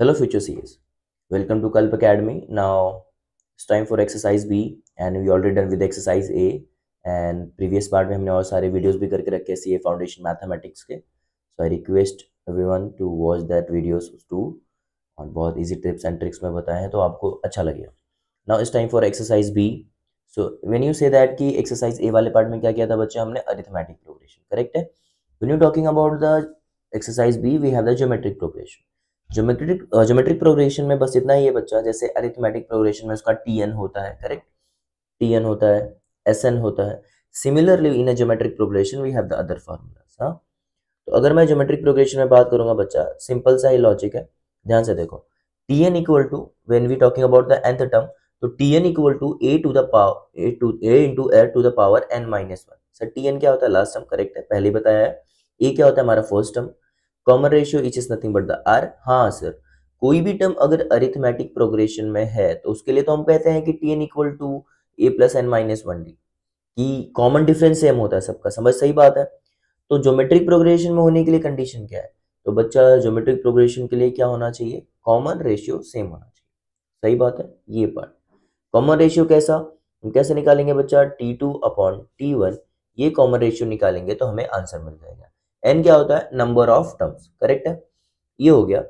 Hello future CAs, welcome to Kalp Academy. Now it's time for exercise B and we already done with exercise A and previous part में हमने और सारे videos भी करके रखे CA foundation mathematics के. So I request everyone to watch that videos too और बहुत easy tips and tricks में बताए हैं तो आपको अच्छा लगेगा. Now it's time for exercise B. So when you say that कि exercise A वाले पार्ट में क्या किया था बच्चे, हमने arithmetic progression, correct है. When you talking about the exercise B, we have the geometric progression. Geometric progression में बस इतना ही है बच्चा, जैसे अरिथमेटिक प्रोग्रेशन में उसका टीएन होता है, करेक्ट, टीएन होता है, एसएन होता है. Similarly in a geometric progression we have the other formulas. हाँ, तो अगर मैं ज्योमेट्रिक प्रोग्रेशन में बात करूंगा बच्चा, सिंपल सा ही लॉजिक है, ध्यान से देखो. T N equal to, when we talking about the nth term, तो T N equal to A to the power a into r to the power n minus one. Sir T N क्या होता है? लास्ट टर्म, करेक्ट है, पहले ही बताया है. ए क्या होता है? हमारा first term. Common ratio each is nothing but the R. हाँ सर, कोई भी टर्म अगर अरिथमेटिक प्रोग्रेशन में है तो उसके लिए तो हम कहते हैं कि T N equal to A plus N minus one D, कि कॉमन डिफरेंस सेम होता है सबका. समझ, सही बात है. तो ज्योमेट्रिक प्रोग्रेशन में होने के लिए कंडीशन क्या है? तो बच्चा ज्योमेट्रिक प्रोग्रेशन के लिए क्या होना चाहिए? कॉमन रेशियो सेम होना चाहिए. सही बात है. ये पार्ट कॉमन रेशियो कैसा, हम कैसे निकालेंगे बच्चा? T2 अपॉन T1, ये कॉमन रेशियो निकालेंगे तो हमें आंसर मिल जाएगा. n क्या होता है? नंबर ऑफ टर्म्स, करेक्ट है. ये हो गया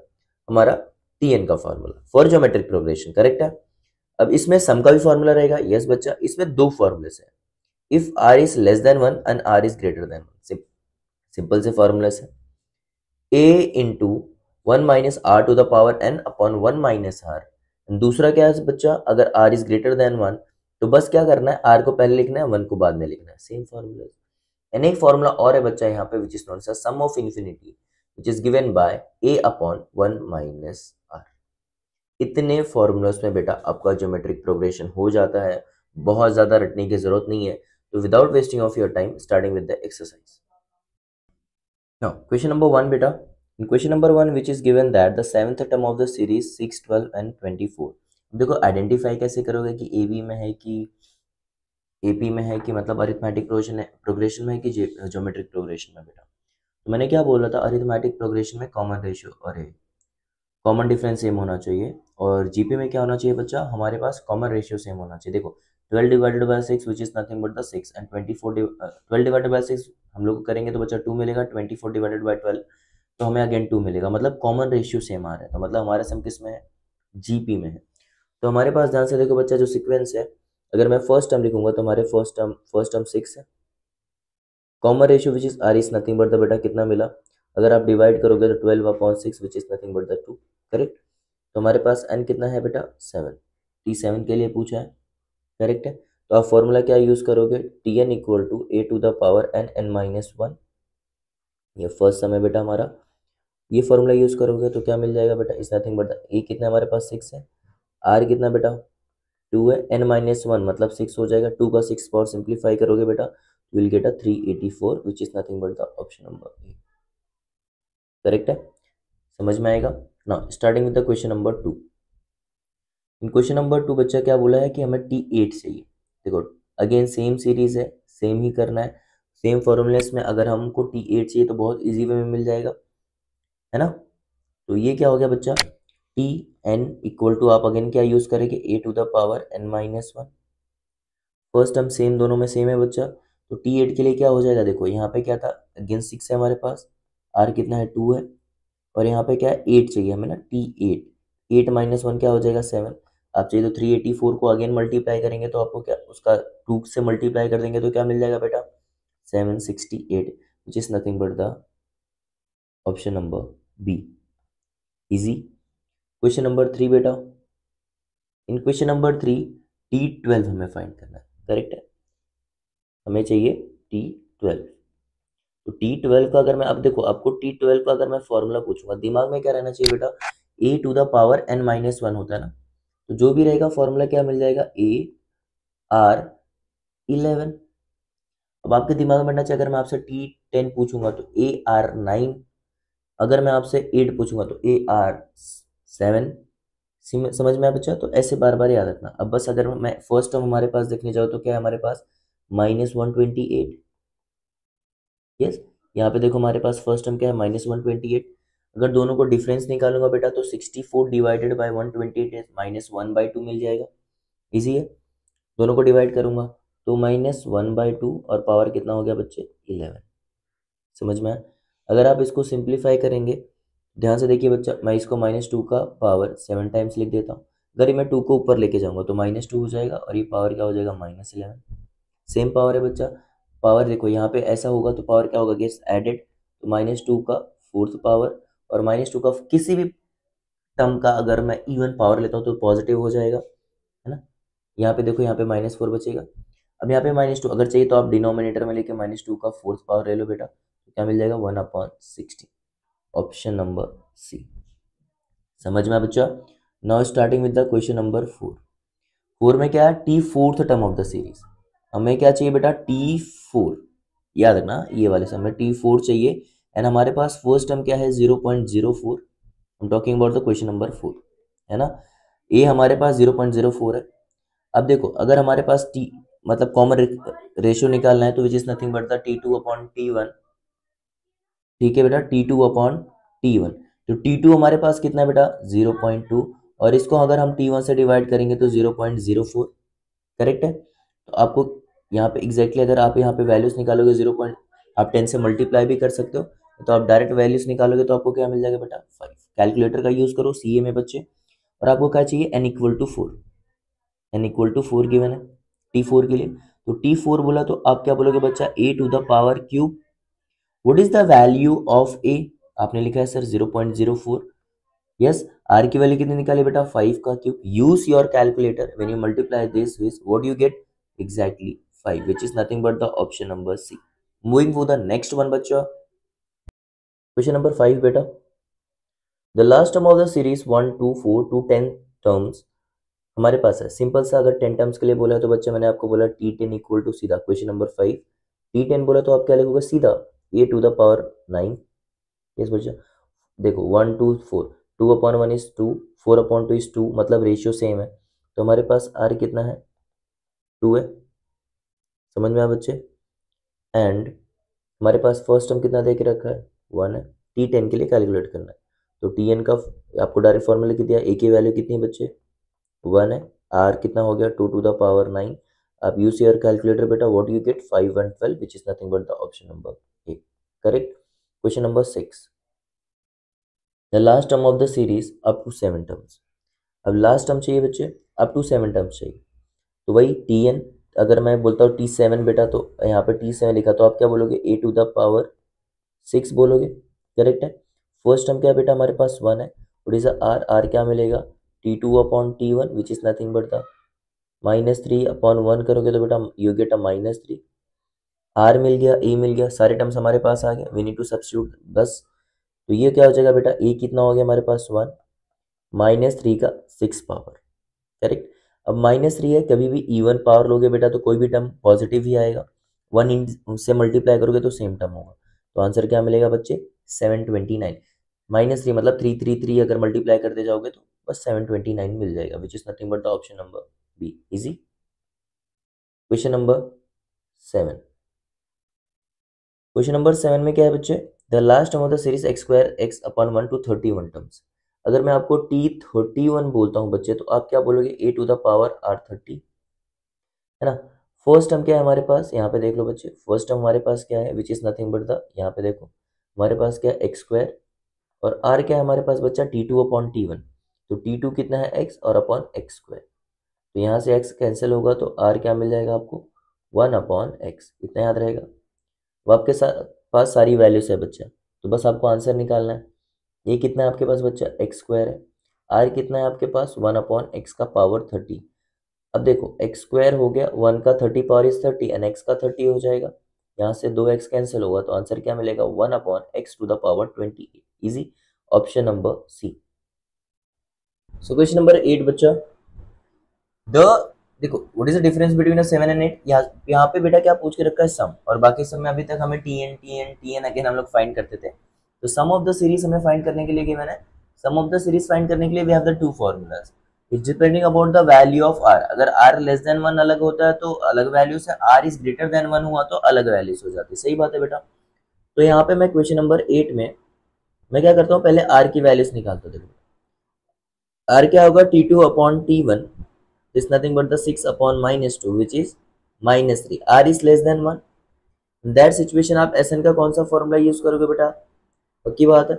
हमारा Tn का formula for geometric progression, correct है. अब इसमें सम का भी फॉर्मूला रहेगा. यस बच्चा, इसमें दो फॉर्मूलेस है. If r is less than one and r is greater than one. Simple से फॉर्मूलेस है. a into one minus are to the power n upon one minus R. दूसरा क्या है बच्चा? अगर r is greater than one तो बस क्या करना है? r को पहले लिखना है, वन को बाद में लिखना है. Same formula. एंड एक फॉर्मूला और है बच्चा यहाँ पे, which is known as sum of infinity which is given by a upon one minus R. इतने फॉर्मूलास में बेटा आपका ज्योमेट्रिक प्रोग्रेशन हो जाता है. बहुत ज्यादा रटने की जरूरत नहीं है. तो without wasting of your time, starting with the exercise. Now question number one बेटा. In question number one which is given that the seventh term of the series 6, 12 and 24. देखो आइडेंटिफाई कैसे करोगे कि ए बी में है कि AP में है, कि मतलब अरिथमेटिक प्रोग्रेशन में है कि ज्योमेट्रिक प्रोग्रेशन में बेटा. तो मैंने क्या बोला था? अरिथमेटिक प्रोग्रेशन में कॉमन रेशियो और कॉमन डिफरेंस सेम होना चाहिए. और जीपी में क्या होना चाहिए बच्चा? हमारे पास कॉमन रेशियो सेम होना चाहिए. देखो 12 divided by 6 which is nothing but the 6 and 12 divided by 6 हम लोग करेंगे तो बच्चा 2 मिलेगा. 24 डिवाइडेड बाय 12 तो हमें अगेन 2 मिलेगा. मतलब कॉमन रेशियो सेम आ रहा है. तो मतलब हमारा सम किस में है? जीपी में है. तो हमारे पास ध्यान से देखो बच्चा, जो सिक्वेंस है, अगर मैं फर्स्ट टर्म लिखूंगा तो हमारे फर्स्ट टर्म 6 है. Common ratio which is R is nothing but the बेटा कितना मिला? अगर आप डिवाइड करोगे तो 12 upon 6 which is nothing but the 2, correct. तो हमारे पास n कितना है बेटा? 7. T7 के लिए पूछा है, करेक्ट है. तो आप फॉर्मूला क्या यूज करोगे? Tn equal to A to the power n minus one. ये फर्स्ट सम है बेटा हमारा. ये फॉर्मूला यूज करोगे तो क्या मिल जाएगा बेटा? इज नथिंग बट द ए कितना हमारे पास 6 है, r कितना बेटा? 2 है, n माइनस वन मतलब 6 हो जाएगा. 2 का 6 पावर सिंप्लीफाई करोगे बेटा, you will get a 384 which is nothing but the option number A. Correct है. समझ में आएगा. Now starting with the question number 2. In question number 2 बच्चा क्या बोला है कि हमें T8 चाहिए. देखो अगेन सेम सीरीज है, सेम ही करना है. सेम फॉर्मूलेस में अगर हमको T8 चाहिए तो बहुत इजी वे में मिल जाएगा, है ना. तो ये क्या हो गया बच्चा? Tn इक्वल टू, आप अगेन क्या यूज करेंगे? A to the power n minus one. First term same, दोनों में सेम है बच्चा. तो T8 के लिए क्या हो जाएगा? देखो यहाँ पे क्या था? अगेन 6 है हमारे पास, R कितना है? 2 है, और यहाँ पे क्या है? 8 चाहिए हमें ना. T8, 8 माइनस वन क्या हो जाएगा? 7. आप चाहिए तो 384 को अगेन मल्टीप्लाई करेंगे तो आपको क्या, उसका 2 से मल्टीप्लाई कर देंगे तो क्या मिल जाएगा बेटा? 768 which is nothing but the option number B. Easy. Question number 3 बेटा. इन क्वेश्चन नंबर 3 T12 हमें फाइंड करना है, करेक्ट है. हमें चाहिए T12. तो T12 का अगर मैं, अब देखो आपको T12 का अगर मैं फॉर्मूला पूछूंगा, दिमाग में क्या रहना चाहिए बेटा? A to the power n minus one होता है ना. तो जो भी रहेगा फॉर्मूला क्या मिल जाएगा? AR11. अब आपके दिमाग में बैठना चाहिए, अगर मैं आपसे T10 पूछूंगा तो AR9. अगर मैं आपसे 8 पूछूंगा तो AR7. समझ में आया बच्चा? तो ऐसे बार बार याद रखना. अब बस अगर मैं फर्स्ट टर्म हमारे पास देखने जाऊँ तो क्या है हमारे पास? -128. यस, यहाँ पे देखो हमारे पास फर्स्ट टर्म क्या है? -128. अगर दोनों को डिफरेंस निकालूंगा बेटा तो 64 डिवाइडेड बाई 128 माइनस 1/2 मिल जाएगा। इजी है। दोनों को डिवाइड करूंगा तो माइनस 1/2 और पावर कितना हो गया बच्चे 11। समझ में आया? अगर आप इसको सिंप्लीफाई करेंगे, ध्यान से देखिए बच्चा, मैं इसको -2 का पावर 7 टाइम्स लिख देता हूँ। अगर ये मैं 2 को ऊपर लेके जाऊंगा तो -2 हो जाएगा और ये पावर क्या हो जाएगा -11। सेम पावर है बच्चा। पावर देखो यहाँ पे ऐसा होगा तो पावर क्या होगा गेस एडेड, तो -2 का फोर्थ पावर और -2 का किसी भी टर्म का अगर मैं इवन पावर लेता हूँ तो पॉजिटिव हो जाएगा, है ना। यहाँ पे देखो, यहाँ पे -4 बचेगा। अब यहाँ पे -2 अगर चाहिए तो आप डिनोमिनेटर में लेके -2 का फोर्थ पावर ले लो बेटा, तो क्या मिल जाएगा 1/16। Option number C. समझ में आया बच्चा? Now starting with the question number 4। 4 में क्या है, T fourth term of the series. हमें क्या चाहिए बेटा, T4। याद रखना ये वाले समय T4 चाहिए। एंड हमारे पास फर्स्ट टर्म क्या है 0.04। हम talking about the question number 4, है ना। ए हमारे पास 0.04 है। अब देखो अगर हमारे पास टी मतलब कॉमन रेशियो निकालना है तो विच is nothing but the T2/T1। ठीक है बेटा, T2/T1। तो T2 हमारे पास कितना है बेटा 0.2 और इसको अगर हम T1 से डिवाइड करेंगे तो 0.04। करेक्ट है। तो आपको यहाँ पे एग्जैक्टली अगर आप यहाँ पे वैल्यूज निकालोगे 0. आप 10 से मल्टीप्लाई भी कर सकते हो, तो आप डायरेक्ट वैल्यूज निकालोगे तो आपको क्या मिल जाएगा बेटा 5। कैलकुलेटर का यूज करो सीए में बच्चे। और आपको क्या चाहिए n=4। n=4 गिवन है T4 के लिए। तो T4 बोला तो आप क्या बोलोगे बच्चा a⁻³ what is the value of a। आपने लिखा है सर 0.04। यस, आर की वैल्यू कितनी निकाली बेटा 5 का cube. Use your calculator when you multiply this with what you gate exactly 5 which is nothing but the option number C. Moving for the next one बच्चा, question number 5 बेटा। The last term of the series 1 2 4 to 10 terms हमारे पास है। Simple सा अगर 10 terms के लिए बोला है तो बच्चा मैंने आपको बोला T10 इक्वल टू सीधा क्वेश्चन नंबर 5 T10 बोला तो आप क्या लिखोगे सीधा a⁻9। यस बच्चा, देखो 1 2 4 2/1 इज 2 4/2 इज 2 मतलब रेशियो सेम है। तो हमारे पास r कितना है 2 है। समझ में आया बच्चे? एंड हमारे पास फर्स्ट टर्म कितना दे के रखा है 1 है। T10 के लिए कैलकुलेट करना है तो Tn का आपको डायरेक्ट फॉर्मूला लिख दिया। ए की वैल्यू कितनी है बच्चे 1 है। r कितना हो गया 2⁻9। आप यूज योर कैलकुलेटर बेटा, what you gate 5 and 12 which is nothing but the option number A. Correct. Question number 6। The last term of the series up to 7 terms. अब लास्ट टर्म चाहिए बच्चे अप टू 7 टर्म्स चाहिए, तो वही Tn। अगर मैं बोलता हूँ T7 बेटा तो यहाँ पे T7 लिखा तो आप क्या बोलोगे a⁻6 बोलोगे। करेक्ट है। फर्स्ट टर्म क्या है बेटा हमारे पास 1 है। और इज r क्या मिलेगा T2/T1 which is nothing but the -3/1 करोगे तो बेटा यू गेट a -3। r मिल गया, a मिल गया, सारे टर्म्स हमारे पास आ गए। वी नीड टू सब्स्टिट्यूट बस। तो ये क्या हो जाएगा बेटा a कितना हो गया हमारे पास 1 -3 का 6 पावर। करेक्ट। अब -3 है, कभी भी इवन पावर लोगे बेटा तो कोई भी टर्म पॉजिटिव ही आएगा। 1 से मल्टीप्लाई करोगे तो सेम टर्म होगा। तो आंसर क्या मिलेगा बच्चे 729। -3 मतलब 333 अगर मल्टीप्लाई करते जाओगे तो बस 729 मिल जाएगा which is nothing but the option number B. Easy. Question number 7। Question number 7 में क्या है बच्चे, the last term of the series x²x/1 to 31 terms. अगर मैं आपको T31 बोलता हूँ बच्चे तो आप क्या बोलोगे a⁻r30, है ना। फर्स्ट टर्म क्या है हमारे पास, यहाँ पे देख लो बच्चे, फर्स्ट टर्म हमारे पास क्या है which is nothing but the, यहाँ पे देखो हमारे पास क्या है x² और r क्या है हमारे पास बच्चा T2/T1। तो T2 कितना है x और अपॉन x²। तो यहाँ से x कैंसिल होगा तो r क्या मिल जाएगा आपको 1/x। इतना याद रहेगा। वो आपके पास सारी वैल्यूज है बच्चा, तो बस आपको आंसर निकालना है। ये कितना है आपके पास बच्चा x² है। r कितना है आपके पास 1/x का पावर 30। अब देखो x² हो गया 1 का 30 पावर इज 30 एंड x का 30 हो जाएगा। यहाँ से 2x कैंसिल होगा तो आंसर क्या मिलेगा 1/x to the power 28। Easy. Option number C. So question number 8 बच्चा, द देखो what is the difference between a 7 and 8। यहाँ पे बेटा क्या पूछ के रखा है सम, और बाकी सब में अभी तक हमें tn अगेन हम लोग फाइंड करते थे। तो सम ऑफ द सीरीज हमें फाइंड करने के लिए गिवन है। Sum of the series find करने के लिए we have the two formulas. It's depending about the value of r। अगर r लेस देन 1 अलग होता है तो अलग वैल्यूज है, r इज ग्रेटर देन 1 हुआ तो अलग वैल्यूज हो जाती है। सही बात है बेटा। तो यहाँ पे मैं क्वेश्चन नंबर 8 में मैं क्या करता हूँ, पहले आर की वैल्यूज निकालता हूँ। देखो आर क्या होगा, T2 upon T1 is nothing but the 6 upon -2 which is -3। R is less than 1। That situation आप Sn का कौन सा फॉर्मूला यूज करोगे बेटा, पक्की बात है,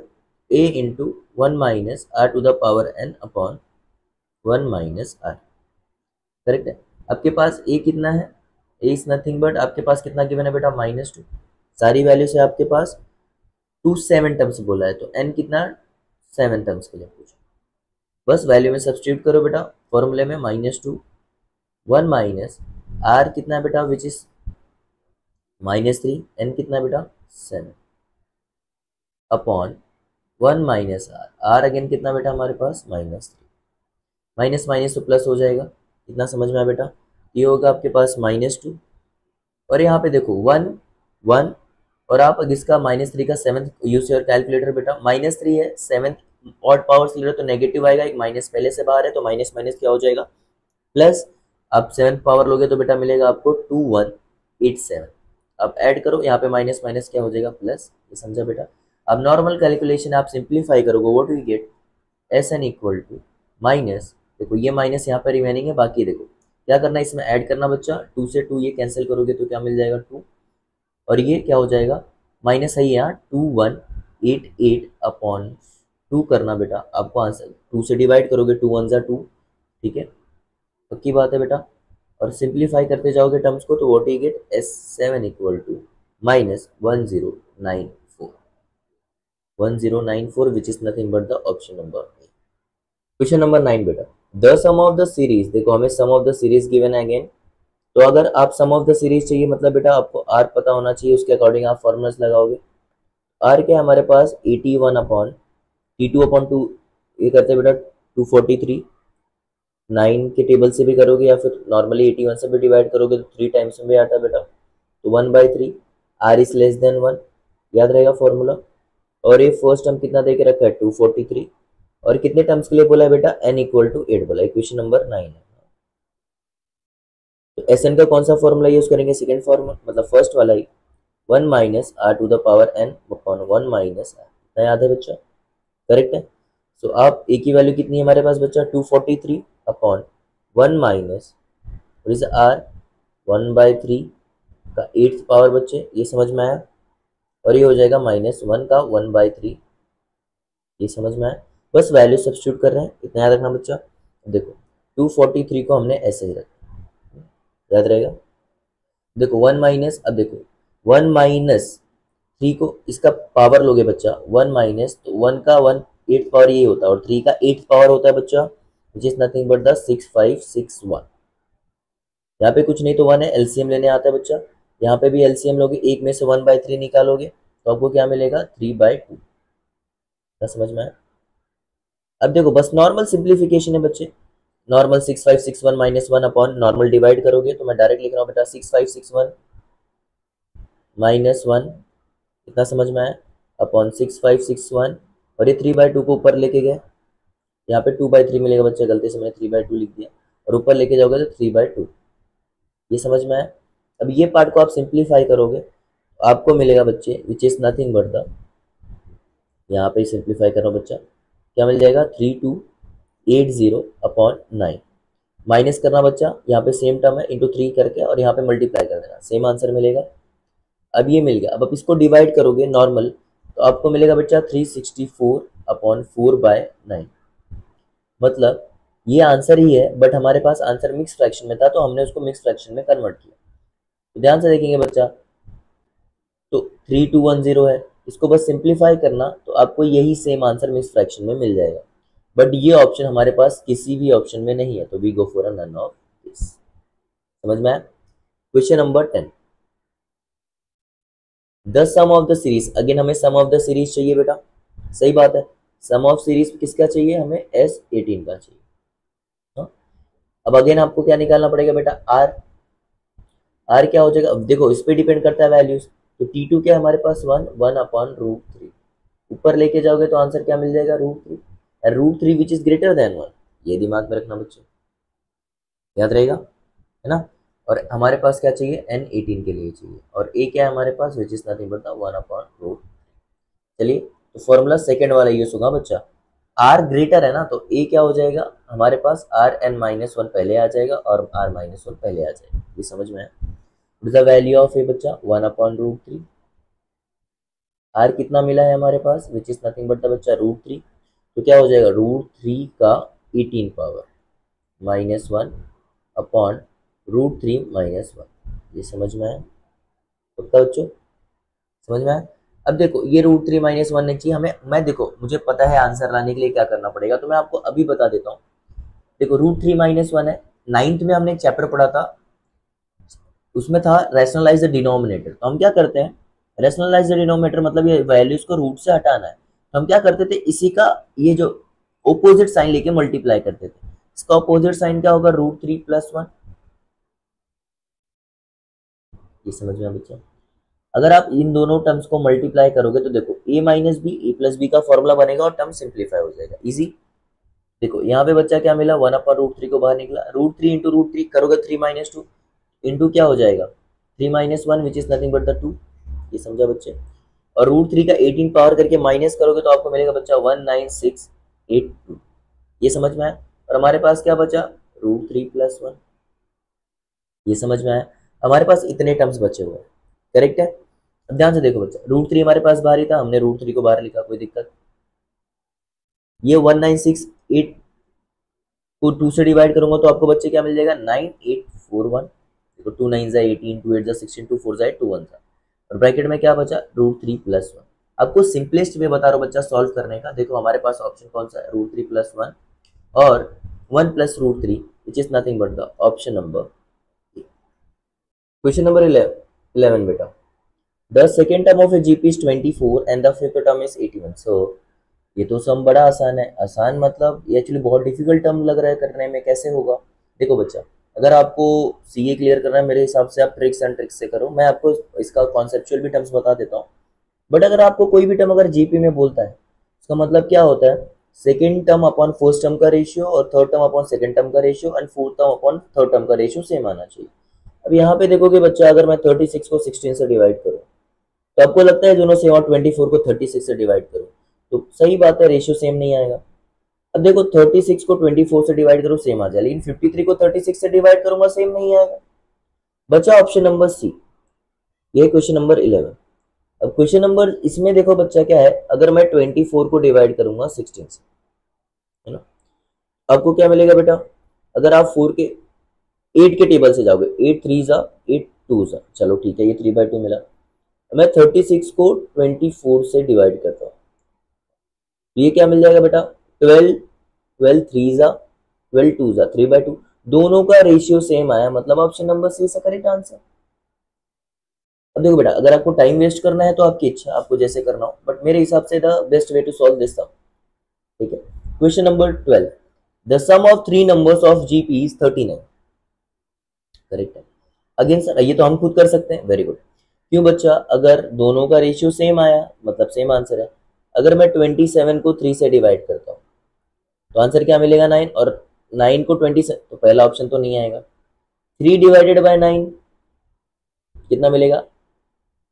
a into 1 minus are to the power n upon 1 minus R. Correct है। आपके पास a कितना है, a इज नथिंग बट आपके पास कितना गिवन है बेटा, -2। सारी वैल्यू से आपके पास 2 7 टर्म्स बोला है, तो n कितना 7 टर्म्स के लिए पूछा। बस वैल्यू में सब्स्टिट्यूट करो बेटा, फॉर्मूले में -2 1 माइनस आर कितना है बेटा, विच इज -3, n कितना है बेटा 7 upon 1 minus r, r again कितना बेटा हमारे पास -3। माइनस माइनस तो प्लस हो जाएगा, इतना समझ में आया बेटा। ये होगा आपके पास -2 और यहाँ पे देखो 1 1 और आप इसका -3 का 7th यूज योर कैलकुलेटर बेटा। -3 है, 7th ऑड पावर से ले रहे तो नेगेटिव आएगा, एक माइनस पहले से बाहर है तो माइनस माइनस क्या हो जाएगा प्लस। आप 7th पावर लोगे तो बेटा मिलेगा आपको 2187। अब ऐड करो, यहाँ पे माइनस माइनस क्या हो जाएगा प्लस, ये समझा बेटा। अब नॉर्मल कैलकुलेशन आप सिंप्लीफाई करोगे, what we get Sn equal to minus, देखो ये माइनस यहाँ पे रिमेनिंग है, बाकी देखो क्या करना है, इसमें ऐड करना बच्चा, 2 से 2 ये कैंसिल करोगे तो क्या मिल जाएगा 2, और ये क्या हो जाएगा माइनस है यहाँ 2188 अपॉन 2 करना बेटा, आपको आंसर 2 से डिवाइड करोगे, 2 1 2, ठीक है, पक्की बात है बेटा। और सिंप्लीफाई करते जाओगे टर्म्स को तो what you get S7 equal to -1094 1094 which is nothing but the option number A. Question number 9 बेटा, the sum of the series, देखो हमें sum of the series given है अगेन। तो अगर आप सम ऑफ द सीरीज चाहिए मतलब बेटा आपको आर पता होना चाहिए, उसके अकॉर्डिंग आप फॉर्मूलास लगाओगे। आर क्या है हमारे पास 81 अपॉन T2 अपॉन 2, ये करते हैं बेटा 243, 9 के टेबल से भी करोगे या फिर नॉर्मली 81 से भी डिवाइड करोगे तो 3 टाइम्स में भी आता है बेटा, तो 1/3 आर इज लेस देन 1, याद रहेगा फॉर्मूला। और ये फर्स्ट टर्म कितना दे के रखा है 243, और कितने टर्म्स के लिए बोला है बेटा n इक्वल टू 8 बोला है, क्वेश्चन नंबर 9 है। तो Sn का कौन सा फॉर्मूला यूज करेंगे, सेकंड फॉर्मूला मतलब फर्स्ट वाला ही, 1 minus are to the power n upon 1 minus r, इतना याद है बच्चा, करेक्ट है। सो आप a की वैल्यू कितनी है हमारे पास बच्चा 243 अपॉन 1 माइनस आर 1/3 का 8th पावर बच्चे, ये समझ में आया। और ये हो जाएगा -1 का 1/3, ये समझ में आया। बस वैल्यू सब्स्टिट्यूट कर रहे हैं, इतना याद रखना बच्चा। देखो 243 को हमने ऐसे ही रखा, याद रहेगा। देखो 1 माइनस, अब देखो 1 माइनस 3 को इसका पावर लोगे बच्चा, 1 माइनस तो 1 का 1 8 पावर ये होता है और 3 का 8 पावर होता है बच्चा, विच इज नथिंग बट द 6561। यहाँ पे कुछ नहीं तो 1 है, एलसीएम लेने आता है बच्चा, यहाँ पे भी एलसीएम लोगे, एक में से 1/3 निकालोगे तो आपको क्या मिलेगा 3/2, क्या समझ में आया। अब देखो बस नॉर्मल सिंप्लीफिकेशन है बच्चे, नॉर्मल 6561 -1 अपॉन नॉर्मल डिवाइड करोगे तो मैं डायरेक्ट लिख रहा हूँ बेटा 6561 -1, इतना समझ में आया, अपॉन 6561, और ये 3/2 को ऊपर लेके गए, यहाँ पे 2/3 मिलेगा बच्चे, गलती से मैंने 3/2 लिख दिया, और ऊपर लेके जाओगे तो 3/2, ये समझ में आया। अब ये पार्ट को आप सिंप्लीफाई करोगे तो आपको मिलेगा बच्चे विच इज नथिंग बट द, यहाँ पे सिंप्लीफाई कर रहा हूँ बच्चा, क्या मिल जाएगा 3280 अपॉन 9, माइनस करना बच्चा, यहाँ पे सेम टर्म है इंटू 3 करके और यहाँ पे मल्टीप्लाई कर देना, सेम आंसर मिलेगा। अब ये मिल गया, अब आप इसको डिवाइड करोगे नॉर्मल तो आपको मिलेगा बच्चा 364 अपॉन 4/9, मतलब ये आंसर ही है बट हमारे पास आंसर मिक्स फ्रैक्शन में था तो हमने उसको मिक्स फ्रैक्शन में कन्वर्ट किया। तो ध्यान से देखेंगे बच्चा, तो 3210 है, इसको बस सिंप्लीफाई करना तो आपको यही सेम आंसर मिक्स फ्रैक्शन में मिल जाएगा, बट ये ऑप्शन हमारे पास किसी भी ऑप्शन में नहीं है, तो we go for none of this. समझ में आया। Question number 10, the sum of the series, again हमें सम ऑफ द सीरीज चाहिए बेटा, सही बात है, सम ऑफ सीरीज किसका चाहिए हमें S18 का चाहिए। हाँ? अब अगेन आपको क्या निकालना पड़ेगा बेटा आर, आर क्या हो जाएगा, अब देखो इस पे डिपेंड करता है वैल्यूज, तो T2 क्या है हमारे पास 1 अपॉन √3, ऊपर लेके जाओगे तो आंसर क्या मिल जाएगा √3, और √3 विच इज ग्रेटर देन 1, ये दिमाग में रखना बच्चों, याद रहेगा, है ना। और हमारे पास क्या चाहिए N18 के लिए चाहिए, और A क्या है हमारे पास which is nothing but the 1 upon √3। चलिए तो फॉर्मूला सेकेंड वाला यूज होगा बच्चा। आर ग्रेटर है ना, तो ए क्या हो जाएगा हमारे पास, आर एन माइनस वन पहले आ जाएगा और आर माइनस वन पहले आ जाएगा। ये समझ में है। द वैल्यू ऑफ ए बच्चा 1/√3। आर कितना मिला है हमारे पास, which is nothing but the बच्चा √3। तो क्या हो जाएगा, √3 का 18 पावर -1/√3 - 1। ये समझ में आया पक्का बच्चों, समझ में आया। अब देखो ये √3 - 1 नहीं चाहिए हमें, मैं देखो मुझे पता है आंसर लाने के लिए क्या करना पड़ेगा, तो मैं आपको अभी बता देता हूँ। देखो √3 - 1 है, 9th में हमने एक चैप्टर पढ़ा था, उसमें था रैशनलाइज द डिनोमिनेटर। तो हम क्या करते हैं, रैशनलाइज द डिनोमिनेटर मतलब ये वैल्यूज को रूट से हटाना है। तो हम क्या करते थे, इसी का ये जो ऑपोजिट साइन लेके मल्टीप्लाई करते थे। इसका ऑपोजिट साइन क्या होगा, √3 + 1। ये समझ में बच्चा। अगर आप इन दोनों टर्म्स को मल्टीप्लाई करोगे तो देखो a - b का फॉर्मूला बनेगा और टर्म सिंप्लीफाई हो जाएगा, इजी। देखो यहाँ पे बच्चा क्या मिला, 1/√3 को बाहर निकला, √3 × √3 करोगे 3 - 2 इंटू क्या हो जाएगा 3 - 1 which is nothing but the 2। ये समझा बच्चे। और √3 का 18 पावर करके माइनस करोगे तो आपको मिलेगा बच्चा 19682। ये समझ में आया। और हमारे पास क्या बचा, √3 + 1। ये समझ में आया। हमारे पास इतने टर्म्स बचे हुए हैं, करेक्ट है। अब ध्यान से देखो बच्चा, √3 हमारे पास बाहर ही था, हमने √3 को बाहर लिखा, कोई दिक्कत। ये 19682 को 2 से डिवाइड करूंगा तो आपको बच्चे क्या मिल जाएगा, 9841। देखो 2 9 18, 2 8 16, 2 4 2 1। और ब्रैकेट में क्या बचा, √3 + 1। आपको सिंपलेस्ट वे बता रहा हूँ बच्चा सॉल्व करने का। देखो हमारे पास ऑप्शन कौन सा है, √3 + 1 और 1 + √3 विच is nothing but the option number. Question number 11 बेटा, the second term of a GP is 24 and the fifth term is 81। सो ये तो सम बड़ा आसान है। आसान मतलब ये एक्चुअली बहुत डिफिकल्ट टर्म लग रहा है करने में, कैसे होगा। देखो बच्चा, अगर आपको सीए क्लियर करना है मेरे हिसाब से आप ट्रिक्स एंड ट्रिक्स से करो, मैं आपको इसका कॉन्सेप्चुअल भी टर्म्स बता देता हूँ। बट अगर आपको कोई भी टर्म अगर जीपी में बोलता है, इसका मतलब क्या होता है, second term upon first term का रेशियो और third term upon second term का ratio and fourth term upon third term का रेशियो सेम आना चाहिए। अब यहाँ पे देखोगे बच्चा, अगर मैं 36 को 16 से डिवाइड करूँ तो आपको लगता है दोनों सेम, और 24 को 36 से डिवाइड करूँ तो सही बात है, रेशियो सेम नहीं आएगा। अब देखो 36 को 24 से डिवाइड करो सेम आ जाए, लेकिन 53 को 36 से डिवाइड करूंगा सेम नहीं आएगा। बचा ऑप्शन नंबर सी, ये क्वेश्चन नंबर 11। अब क्वेश्चन नंबर इसमें देखो बच्चा क्या है, अगर मैं 24 को डिवाइड करूंगा 16 से, है ना, आपको क्या मिलेगा बेटा, अगर आप 4 के 8 के टेबल से जाओगे, 8 3 ज़ा 8 2 ज़ा, चलो ठीक है ये 3/2 मिला। मैं 36 को 24 से डिवाइड करता हूँ, ये क्या मिल जाएगा बेटा, 12 12 3 ज़ा 12 2 ज़ा 3/2। दोनों का रेशियो सेम आया, मतलब option number C is correct answer. अब देखो बेटा, अगर आपको टाइम वेस्ट करना है तो आपकी इच्छा, आपको जैसे करना हो, बट मेरे हिसाब से the best way to solve this sum, ठीक है। Question number 12, the sum of three numbers of GP is 39। Correct है। अगेन सर ये तो हम खुद कर सकते हैं, वेरी गुड। क्यों बच्चा, अगर दोनों का रेशियो सेम आया मतलब सेम आंसर है। अगर मैं 27 को 3 से डिवाइड करता हूँ तो आंसर क्या मिलेगा 9, और 9 को 20 से, तो पहला ऑप्शन तो नहीं आएगा। 3 डिवाइडेड बाय 9 कितना मिलेगा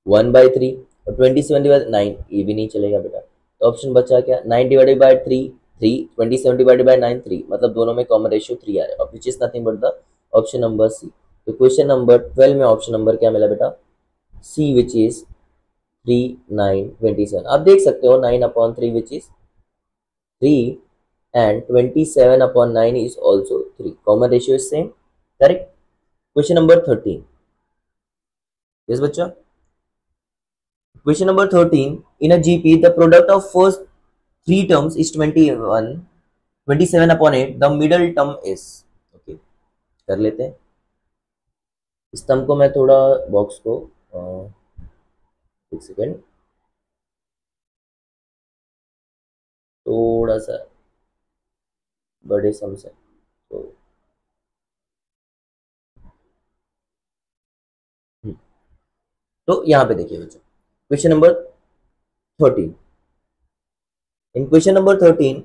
1/3, और 27 डिवाइड 9 ये भी नहीं चलेगा बेटा। तो ऑप्शन बचा क्या, 9 डिवाइडेड बाय 3 3, 27 डिवाइडेड बाय 9 3, मतलब दोनों में कॉमन रेशियो 3 आ रहा है, which is nothing but the option number C. तो क्वेश्चन नंबर 12 में ऑप्शन नंबर क्या मिला बेटा, सी विच इज 3 9 27। आप देख सकते हो 9/3 विच is 3 and 27/9 is also 3. Common ratio is same. Correct. Question number 13. Yes बच्चा, question number 13, in a GP the product of first three terms is 21 27/8, the middle term is, okay, कर लेते हैं। इस टर्म को मैं थोड़ा बॉक्स को एक सेकेंड थोड़ा सा बड़े सम से, तो यहाँ पे देखिए बच्चों, question number 13, in question number 13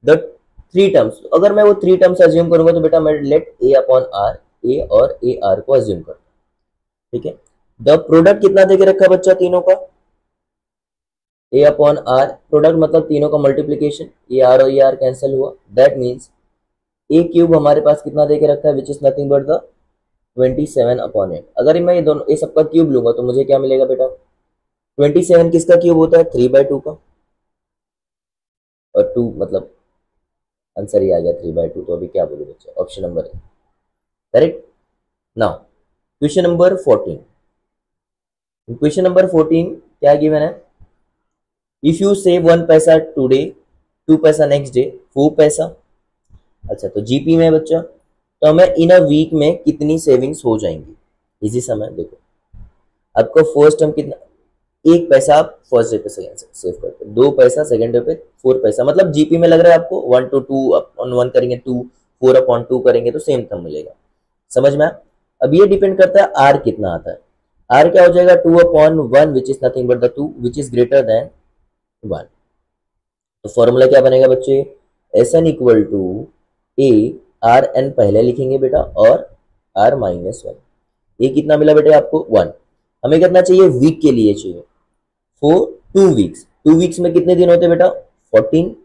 the three terms, अगर मैं वो थ्री टर्म्स अज्यूम करूंगा तो बेटा मैं लेट A/R, ए और AR को अज्यूम करता हूं, ठीक है। द प्रोडक्ट कितना देके रखा है बच्चा तीनों का, ए अपॉन आर, प्रोडक्ट मतलब तीनों का मल्टीप्लीकेशन, ये आर और ये आर कैंसिल हुआ, दैट मीन्स ए क्यूब हमारे पास कितना दे के रखा है, which is nothing but the 27 upon 8। अगर मैं ये दोनों ये सबका क्यूब लूंगा तो मुझे क्या मिलेगा बेटा, 27 किसका क्यूब होता है, 3/2 का, और 2 मतलब आंसर ही आ गया 3/2, तो अभी क्या बोलूं बच्चा, option number A correct. Now question number 14, question number 14 क्या गिवन है, इफ यू सेव 1 पैसा टुडे, 2 पैसा नेक्स्ट डे, 4 पैसा। अच्छा तो जीपी में बच्चा, तो हमें इन अ वीक में कितनी सेविंग्स हो जाएंगी, इसी समय देखो आपको फर्स्ट टर्म कितना, 1 पैसा आप फर्स्ट डे पे सेव करते हो, 2 पैसा सेकंड डे पे, 4 पैसा, मतलब जीपी में लग रहा है आपको 1 to 2 अपॉन 1 करेंगे 2, 4 अपॉन 2 करेंगे तो सेम टर्म मिलेगा, समझ में। अब ये डिपेंड करता है आर कितना आता है, आर क्या हो जाएगा 2 upon 1 which is nothing but the 2 which is greater than 1। तो फॉर्मूला क्या बनेगा बच्चे, S n equal to a r n पहले लिखेंगे बेटा और आर -1। ये कितना मिला बेटा आपको 1, हमें कितना चाहिए वीक के लिए चाहिए, फॉर 2 वीक्स, 2 वीक्स में कितने दिन होते हैं बेटा 14,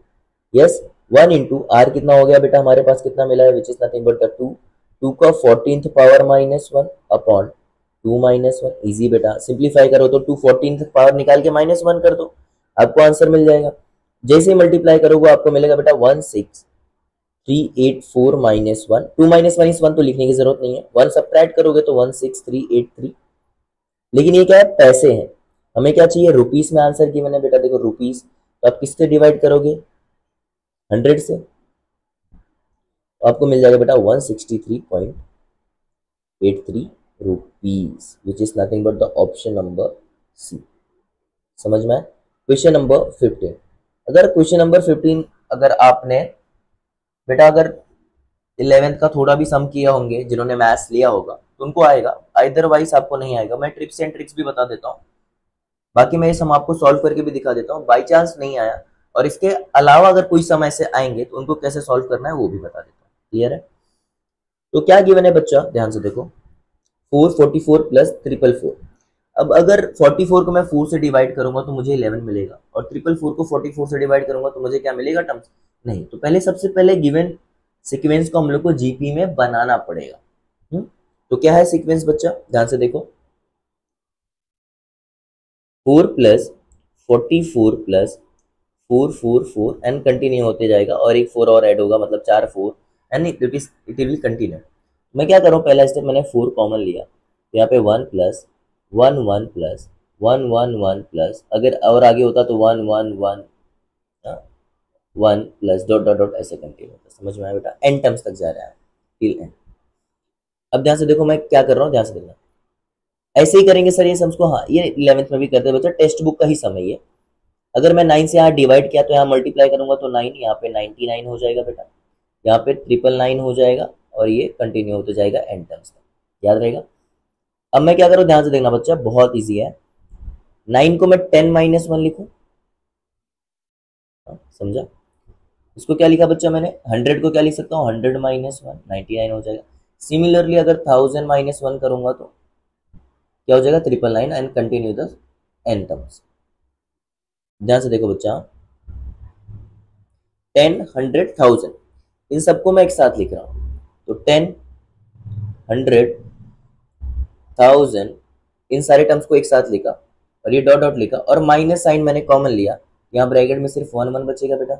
यस 1 इंटू आर कितना हो गया बेटा हमारे पास कितना मिला है which is nothing but the 2, 2 का 14th पावर -1 अपॉन 2 -1, इजी बेटा, सिंप्लीफाई करो तो 2 14th पावर निकाल के -1 कर दो, आपको आंसर मिल जाएगा। जैसे ही मल्टीप्लाई करोगे आपको मिलेगा बेटा 16384 -1, 2 -1 इस 1 तो लिखने की जरूरत नहीं है, 1 सब्ट्रैक्ट करोगे तो 16383, लेकिन ये क्या है पैसे हैं, हमें क्या चाहिए रुपीस में आंसर गिवन है बेटा, देखो रुपीस, तो आप किससे डिवाइड करोगे 100 से, तो आपको मिल जाएगा बेटा 163.83 rupees which is nothing but the option number C, समझ में। क्वेश्चन नंबर 15, अगर क्वेश्चन नंबर 15 अगर आपने बेटा अगर 11th का थोड़ा भी सम किया होंगे, जिन्होंने मैथ्स लिया होगा तो उनको आएगा, अदरवाइज आपको नहीं आएगा। मैं ट्रिप्स एंड ट्रिक्स भी बता देता हूँ, बाकी मैं ये सम आपको सॉल्व करके भी दिखा देता हूँ, बाई चांस नहीं आया और इसके अलावा अगर कोई सम ऐसे आएंगे तो उनको कैसे सॉल्व करना है वो भी बता देता हूँ, क्लियर है। तो क्या गिवन है बच्चा, ध्यान से देखो, 444 प्लस 444। अब अगर 44 को मैं 4 से डिवाइड करूंगा तो मुझे 11 मिलेगा, और 444 को 44 से डिवाइड करूंगा तो मुझे क्या मिलेगा टर्म्स, नहीं, तो पहले सबसे पहले गिवन सीक्वेंस को हम लोग को जीपी में बनाना पड़ेगा। तो क्या है सीक्वेंस बच्चा, ध्यान से देखो, 4 प्लस 44 प्लस 444 एंड कंटिन्यू होते जाएगा, और एक 4 और ऐड होगा, मतलब 4 4 एंड इट विल कंटिन्यू। मैं क्या करूँ, पहला स्टेप मैंने 4 कॉमन लिया, तो यहाँ पे 1 प्लस 1 1 प्लस 1 1 1 प्लस, अगर और आगे होता तो 1 1 1 1 प्लस डॉट डॉट डॉट ऐसे कंटिन्यू होता, समझ में आया बेटा, एन टर्म्स तक जा रहा है टिल एंड। अब ध्यान से देखो मैं क्या कर रहा हूँ, ध्यान से देखना, ऐसे ही करेंगे सर ये सम्स को, हाँ ये 11th में भी करते हैं बच्चा, टेक्स्ट बुक का ही समय ये। अगर मैं 9 से यहाँ डिवाइड किया तो यहाँ मल्टीप्लाई करूंगा तो 9, यहाँ पे 99 हो जाएगा बेटा, यहाँ पे 999 हो जाएगा, और ये कंटिन्यू होते जाएगा एन टर्म्स तक, याद रहेगा। अब मैं क्या करूँ, ध्यान से देखना बच्चा, बहुत ईजी है, 9 को मैं 10 -1 लिखूं, समझा, इसको क्या लिखा बच्चा मैंने, 100 को क्या लिख सकता हूँ 100 -1, 99 हो जाएगा। सिमिलरली अगर 1000 -1 करूंगा तो क्या हो जाएगा 999 and continue the n terms. ध्यान से देखो बच्चा, 10 100 1000 इन सबको मैं एक साथ लिख रहा हूँ, तो 10 100 1000 इन सारे टर्म्स को एक साथ लिखा, और ये डॉट डॉट लिखा, और माइनस साइन मैंने कॉमन लिया, यहाँ ब्रैकेट में सिर्फ 1 1 बचेगा बेटा,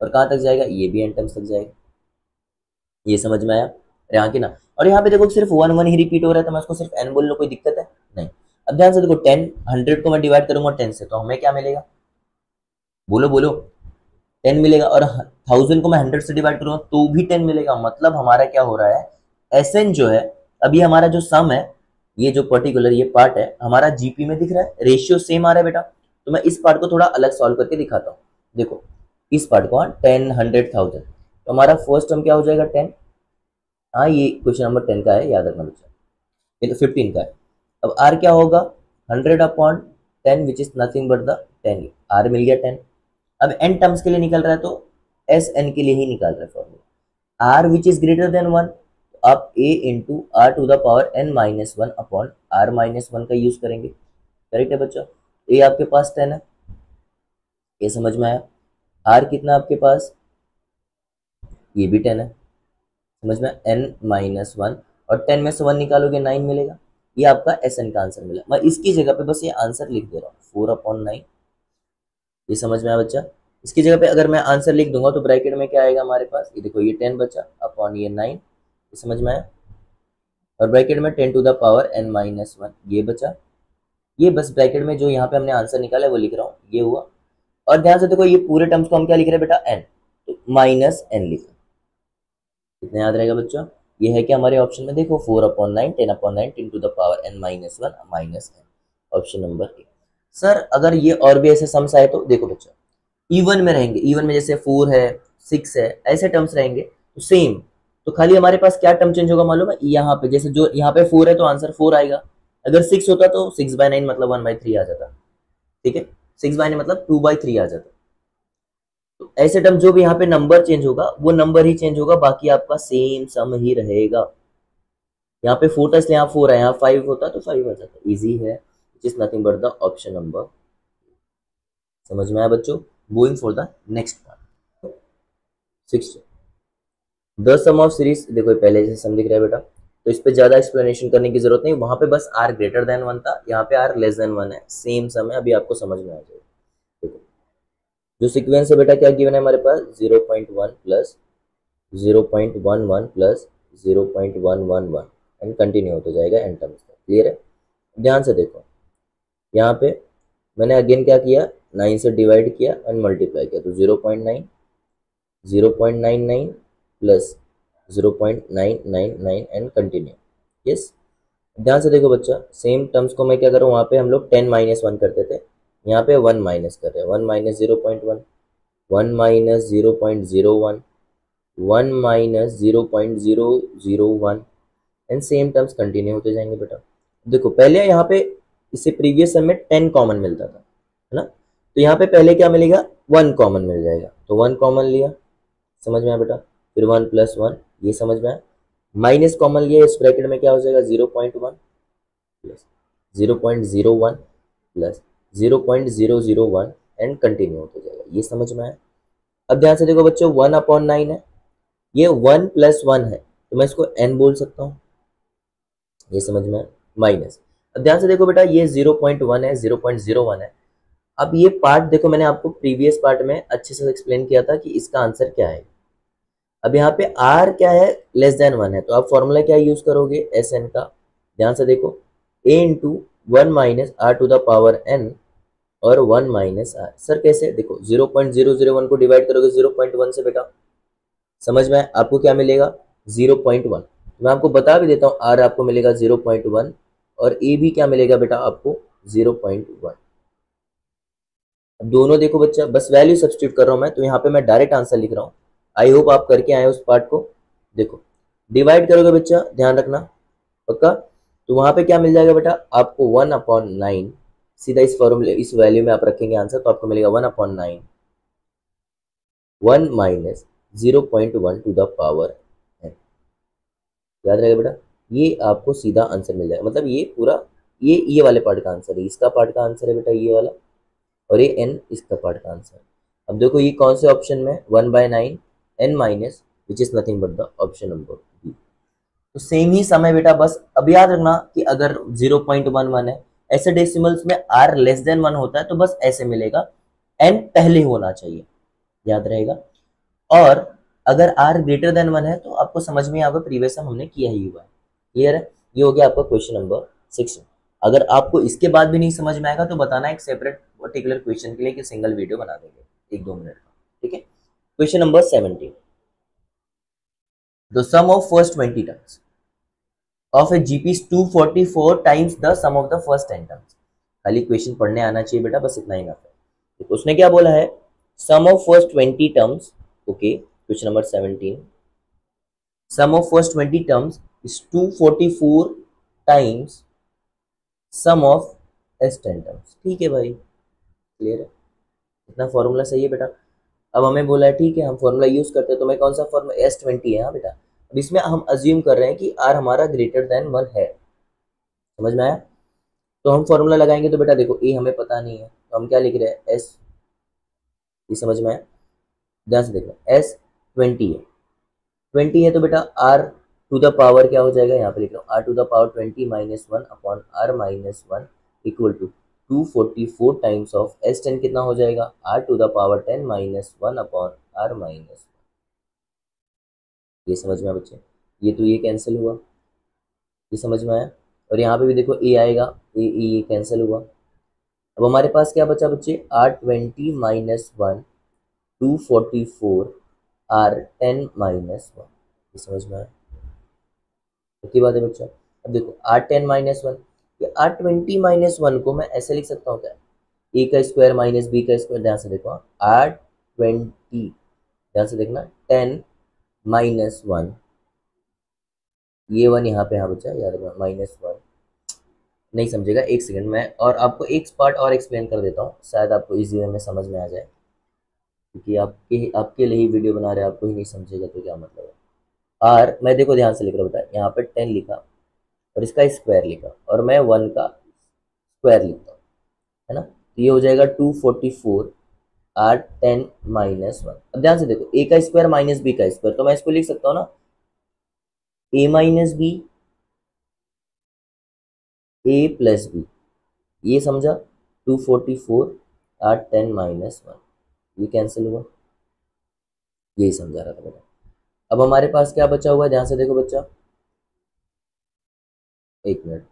और कहाँ तक जाएगा, ये भी एन टर्म्स तक जाएगा, ये समझ में आया, यहाँ की ना। और यहाँ पे देखो सिर्फ 1 1 ही रिपीट हो रहा है, तो मैं उसको सिर्फ एन बोल लो, कोई दिक्कत है नहीं। अब ध्यान से देखो, 10 100 को मैं डिवाइड करूंगा 10 से, तो हमें क्या मिलेगा, बोलो बोलो, 10 मिलेगा, और 1000 को मैं 100 से डिवाइड करूंगा तो भी 10 मिलेगा, मतलब हमारा क्या हो रहा है, एसएन जो है, अभी हमारा जो सम है, ये जो पर्टिकुलर ये पार्ट है हमारा जीपी में दिख रहा है, रेशियो सेम आ रहा है बेटा। तो मैं इस पार्ट को थोड़ा अलग सॉल्व करके दिखाता हूँ, देखो इस पार्ट को, 10 100 1000, तो हमारा फर्स्ट टर्म क्या हो जाएगा 10, हाँ ये क्वेश्चन नंबर 10 का है, याद रखना बच्चा, ये तो 15 का है। अब आर क्या होगा 100 upon 10 which is nothing but the 10, r मिल गया 10। अब एन टर्म्स के लिए निकल रहा है तो एस एन के लिए ही निकाल रहा है formula, r which is greater than 1, तो आप a into r to the power n -1 upon r -1 का यूज करेंगे, करेक्ट है बच्चा। ए आपके पास 10 है, ये समझ में आया। आर कितना आपके पास, ये भी 10 है, समझ में, n-1, और 10 में से 1 निकालोगे 9 मिलेगा। ये आपका SN का आंसर मिला। मैं इसकी जगह पे बस ये आंसर लिख दे रहा हूँ, 4/9। ये समझ में आया बच्चा। इसकी जगह पे अगर मैं आंसर लिख दूंगा तो ब्रैकेट में क्या आएगा हमारे पास, ये देखो, ये 10 बचा अपॉन ये 9। ये समझ में आया। और ब्रैकेट में 10 टू द पावर n-1 ये बचा। ये बस ब्रैकेट में जो यहाँ पे हमने आंसर निकाला है वो लिख रहा हूँ, ये हुआ। और ध्यान से देखो, ये पूरे टर्म्स को हम क्या लिख रहे हैं बेटा, n, तो -n लिखा। कितना याद रहेगा बच्चों, ये है कि हमारे ऑप्शन में देखो 4/9, 10/9, 10 to the power n-1 -n, option number A. Sir अगर ये और भी ऐसे सम्स आए तो देखो बच्चों, इवन में रहेंगे, इवन में जैसे 4 है, 6 है, ऐसे टर्म्स रहेंगे तो सेम। तो खाली हमारे पास क्या टर्म चेंज होगा मालूम है, यहाँ पे जैसे जो यहाँ पे 4 है तो आंसर 4 आएगा। अगर 6 होता तो 6/9 मतलब 1/3 आ जाता। ठीक है, 6/9 मतलब 2/3 आ जाता। तो ऐसे टर्म जो भी यहाँ पे नंबर चेंज होगा वो नंबर ही चेंज होगा, बाकी आपका सेम सम ही रहेगा। यहाँ पे 4 था इसलिए यहाँ 4 है, यहाँ 5 होता तो 5 आ जाता। इजी है, which is nothing but the option number. समझ में आया बच्चों। Going for the next part, 6 the sum of series. देखो पहले से सम दिख रहा है बेटा, तो इस पे ज्यादा एक्सप्लेनेशन करने की जरूरत नहीं, वहां पे बस r ग्रेटर देन 1 था, यहाँ पे r लेस देन 1 है, सेम सम है, अभी आपको समझ में आ जाएगा। देखो जो सीक्वेंस है बेटा क्या गिवन है हमारे पास, 0.1 प्लस 0.11 प्लस 0.111 एंड कंटिन्यू होते जाएगा एन टर्म्स तक। क्लियर है। ध्यान से देखो, यहाँ पे मैंने अगेन क्या किया, 9 से डिवाइड किया एंड मल्टीप्लाई किया, तो 0.9, 0.99 प्लस 0.999 एंड कंटिन्यू। यस, ध्यान से देखो बच्चा, सेम टर्म्स को मैं क्या करूँ, वहाँ पे हम लोग 10 - 1 करते थे, यहाँ पे 1 माइनस कर रहे हैं, 1 - 0.1, 1 - 0.01, 1 - 0.001 एंड सेम टर्म्स कंटिन्यू होते जाएंगे बेटा। देखो पहले यहाँ पे इससे प्रीवियस सम में 10 कॉमन मिलता था, है ना, तो यहाँ पे पहले क्या मिलेगा, 1 कॉमन मिल जाएगा, तो 1 कॉमन लिया, समझ में आया बेटा। फिर 1 + 1, ये समझ में आया। माइनस कॉमन लिया, इस ब्रैकेट में क्या हो जाएगा, 0.1 प्लस 0.01 प्लस 0.001 एंड कंटिन्यू होते जाएगा, ये समझ में आया। अब ध्यान से देखो बच्चों, 1/9 है, ये 1 + 1 है, तो मैं इसको n बोल सकता हूँ, ये समझ में आया। माइनस, अब ध्यान से देखो बेटा, ये 0.1 है, 0.01 है। अब ये पार्ट देखो, मैंने आपको प्रीवियस पार्ट में अच्छे से एक्सप्लेन किया था कि इसका आंसर क्या है। अब यहाँ पे r क्या है, लेस देन 1 है, तो आप फॉर्मूला क्या यूज करोगे, SN का। ध्यान से देखो, a × 1 - r to the power n और 1 - r। सर कैसे, देखो 0.001 को डिवाइड करोगे 0.1 से बेटा, समझ में आया, आपको क्या मिलेगा, 0.1। मैं आपको बता भी देता हूँ, r आपको मिलेगा 0.1 और a भी क्या मिलेगा बेटा आपको, 0.1। अब दोनों देखो बच्चा, बस वैल्यू सब्स्टिट्यूट कर रहा हूँ मैं, तो यहाँ पे मैं डायरेक्ट आंसर लिख रहा हूँ। आई होप आप करके आए उस पार्ट को। देखो डिवाइड करोगे बच्चा, ध्यान रखना पक्का, तो वहां पे क्या मिल जाएगा बेटा आपको, 1/9। सीधा इस फॉर्मूले, इस वैल्यू में आप रखेंगे आंसर, तो आपको मिलेगा 1/9, 1 - 0.1 टू द पावर n। याद रहेगा बेटा, ये आपको सीधा आंसर मिल जाएगा, मतलब ये पूरा, ये वाले पार्ट का आंसर है, इसका पार्ट का आंसर है बेटा ये वाला, और ये n इसका पार्ट का आंसर। अब देखो ये कौन से ऑप्शन में, 1/9 n minus, which is nothing but the option number B. तो सेम ही समय बेटा, बस अब याद रखना कि अगर 0.11 है, ऐसे डेसिमल्स में r लेस देन 1 होता है तो बस ऐसे मिलेगा, n पहले होना चाहिए, याद रहेगा। और अगर r ग्रेटर देन 1 है तो आपको समझ में आएगा, प्रीवियस हमने किया ही हुआ है। क्लियर है, ये हो गया आपका क्वेश्चन नंबर 6। अगर आपको इसके बाद भी नहीं समझ में आएगा तो बताना, एक सेपरेट पर्टिकुलर क्वेश्चन के लिए कि सिंगल वीडियो बना देंगे 1-2 मिनट का। ठीक है, question number 17, the sum of first 20 terms of a GP is 244 times the sum of the first 10 terms. खाली क्वेश्चन पढ़ने आना चाहिए बेटा, बस इतना ही ना है। तो उसने क्या बोला है, sum of first 20 terms, okay, question number 17, sum of first 20 terms is 244 times sum of S10 terms. ठीक है भाई, क्लियर है, इतना फॉर्मूला सही है बेटा। अब हमें बोला है, ठीक है, हम फॉर्मूला यूज करते हैं, तो मैं कौन सा फॉर्मूला, S20 है हाँ बेटा। अब इसमें हम अज्यूम कर रहे हैं कि r हमारा ग्रेटर देन 1 है, समझ में आया। तो हम फॉर्मूला लगाएंगे, तो बेटा देखो a हमें पता नहीं है, तो हम क्या लिख रहे हैं, S ये समझ में आया? ध्यान से देखो, एस 20 है, 20 है तो बेटा आर टू द पावर क्या हो जाएगा, यहाँ पे लिख रहा हूँ r to the power 20 minus one upon r minus one equal to 244 times of S 10 कितना हो जाएगा, r to the power 10 minus one upon r minus. ये समझ में आया बच्चे? ये तो ये कैंसिल हुआ, ये समझ में आया? और यहाँ पे भी देखो ए आएगा, ये कैंसिल हुआ। अब हमारे पास क्या बचा बच्चे, r 20 minus one 244 r 10 minus one. ये समझ में आया? की बात है बच्चा। अब देखो आर 10 माइनस वन, ये आर 20 माइनस वन को मैं ऐसे लिख सकता हूँ क्या, ए का स्क्वायर माइनस बी का स्क्वायर। ध्यान से देखो, आर 20, ध्यान से देखना, 10 माइनस वन, ये वन यहाँ पे, हाँ बच्चा याद रखना, माइनस वन। नहीं समझेगा, एक सेकंड में और आपको एक पार्ट और एक्सप्लेन कर देता हूँ, शायद आपको इजी वे में समझ में आ जाए, क्योंकि आपके लिए ही वीडियो बना रहे हैं, आपको ही नहीं समझेगा तो क्या मतलब है। आर मैं देखो ध्यान से लिख रहा हूँ बेटा, यहाँ पे 10 लिखा और इसका स्क्वायर लिखा और मैं वन का स्क्वायर लिखता हूँ, है ना, तो ये हो जाएगा 244 आर 10 माइनस वन। अब ध्यान से देखो, ए का स्क्वायर माइनस बी का स्क्वायर, तो मैं इसको लिख सकता हूँ ना, ए माइनस बी, ए प्लस बी, ये समझा, 244 आर 10 माइनस वन, ये कैंसिल हुआ, यही समझा रहा था बेटा। अब हमारे पास क्या बचा हुआ है, ध्यान से देखो बच्चा, एक मिनट,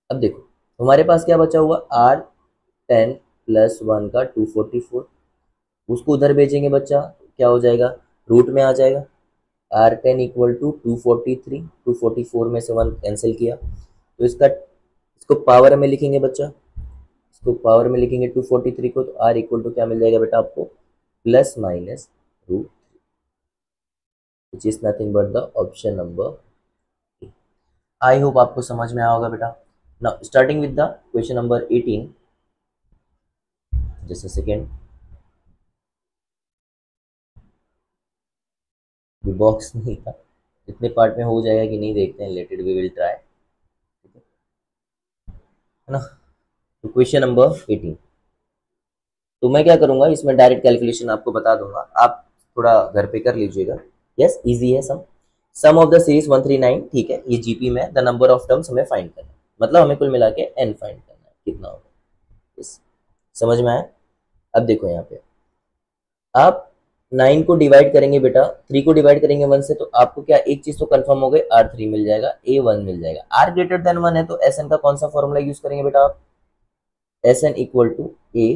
अब देखो हमारे पास क्या बचा हुआ, आर 10 प्लस वन का 244, उसको उधर भेजेंगे बच्चा, क्या हो जाएगा, रूट में आ जाएगा, आर 10 इक्वल टू 243, 244 में से वन कैंसिल किया, तो इसको पावर में लिखेंगे बच्चा, इसको पावर में लिखेंगे 243 को, तो आर इक्वल टू क्या मिल जाएगा बेटा आपको, plus minus root, which is nothing but the option number. I hope आपको समझ में आया होगा बेटा। Now starting with the question number 18, just a second, box नहीं था, इतने पार्ट में हो जाएगा कि नहीं देखते हैं, लेटेड वी विल ट्राई, है ना। तो क्वेश्चन नंबर 18, तो मैं क्या करूंगा, इसमें डायरेक्ट कैलकुलेशन आपको बता दूंगा, आप थोड़ा घर पे कर लीजिएगा। यस इजी है। सम ऑफ द सीरीज 139, ठीक है, ये जीपी में द नंबर ऑफ टर्म्स हमें फाइंड करना है, मतलब हमें कुल मिला के एन फाइंड करना है, कितना होगा, yes, समझ में आया? अब देखो यहाँ पे आप 9 को डिवाइड करेंगे बेटा, 3 को डिवाइड करेंगे 1 से, तो आपको क्या एक चीज तो कंफर्म हो गई, R3 मिल जाएगा, A1 मिल जाएगा। R ग्रेटर देन 1 है तो Sn का कौन सा फॉर्मूला यूज करेंगे बेटा आप, Sn equal to A